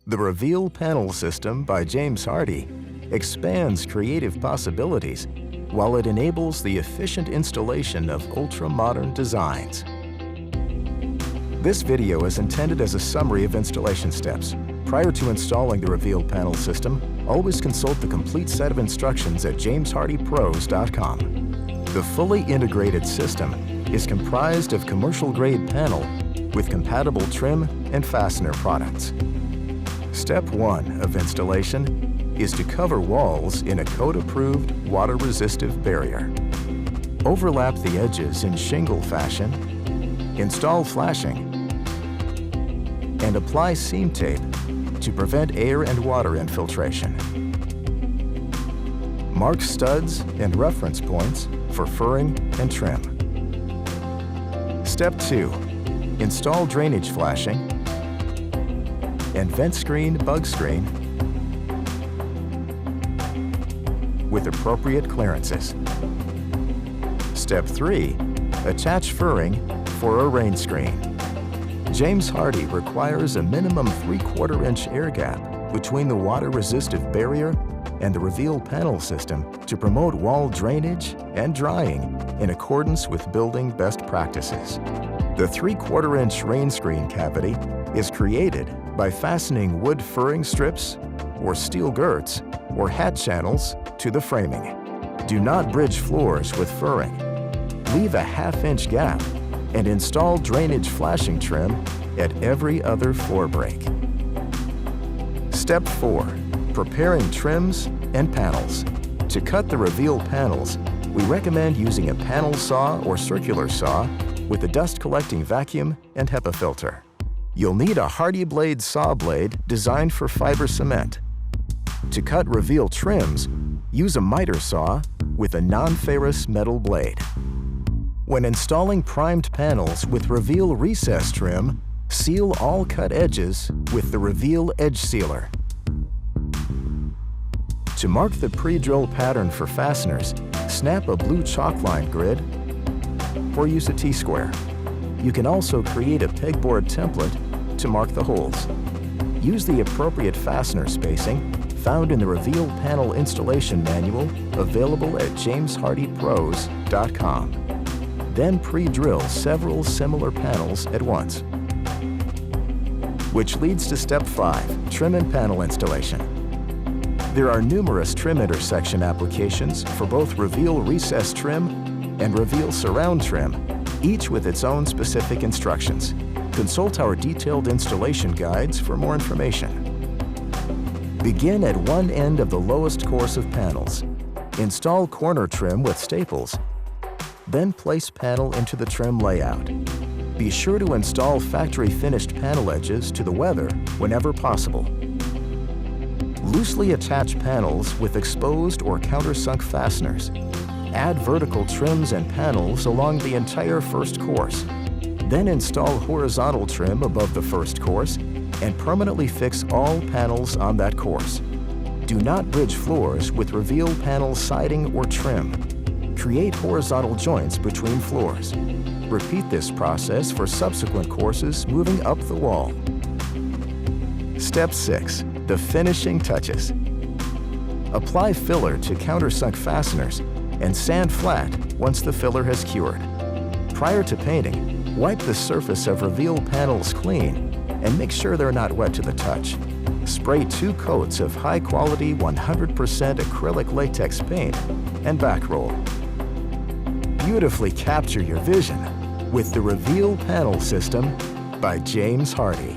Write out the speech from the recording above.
The Reveal Panel System by James Hardie expands creative possibilities while it enables the efficient installation of ultra-modern designs. This video is intended as a summary of installation steps. Prior to installing the Reveal Panel System, always consult the complete set of instructions at jameshardiePros.com. The fully integrated system is comprised of commercial-grade panel with compatible trim and fastener products. Step 1 of installation is to cover walls in a code-approved water-resistive barrier. Overlap the edges in shingle fashion, install flashing, and apply seam tape to prevent air and water infiltration. Mark studs and reference points for furring and trim. Step 2. Install drainage flashing and vent screen bug screen with appropriate clearances. Step 3. Attach furring for a rain screen. James Hardie requires a minimum 3/4 inch air gap between the water-resistive barrier and the Reveal Panel System to promote wall drainage and drying in accordance with building best practices. The 3/4 inch rain screen cavity is created by fastening wood furring strips or steel girts or hat channels to the framing. Do not bridge floors with furring. Leave a 1/2 inch gap and install drainage flashing trim at every other floor break. Step 4. Preparing trims and panels. To cut the Reveal panels, we recommend using a panel saw or circular saw with a dust-collecting vacuum and HEPA filter. You'll need a Hardie blade saw blade designed for fiber cement. To cut Reveal trims, use a miter saw with a non-ferrous metal blade. When installing primed panels with Reveal recess trim, seal all cut edges with the Reveal edge sealer. To mark the pre-drilled pattern for fasteners, snap a blue chalk line grid or use a T-square. You can also create a pegboard template to mark the holes. Use the appropriate fastener spacing found in the Reveal Panel Installation Manual available at jameshardiePros.com. Then pre-drill several similar panels at once. Which leads to Step 5, trim and panel installation. There are numerous trim intersection applications for both Reveal recess trim and Reveal surround trim, each with its own specific instructions. Consult our detailed installation guides for more information. Begin at one end of the lowest course of panels. Install corner trim with staples. Then place panel into the trim layout. Be sure to install factory finished panel edges to the weather whenever possible. Loosely attach panels with exposed or countersunk fasteners. Add vertical trims and panels along the entire first course. Then install horizontal trim above the first course and permanently fix all panels on that course. Do not bridge floors with Reveal panel siding or trim. Create horizontal joints between floors. Repeat this process for subsequent courses moving up the wall. Step 6. The finishing touches. Apply filler to countersunk fasteners and sand flat once the filler has cured. Prior to painting, wipe the surface of Reveal panels clean and make sure they're not wet to the touch. Spray 2 coats of high-quality 100% acrylic latex paint and backroll. Beautifully capture your vision with the Reveal Panel System by James Hardie.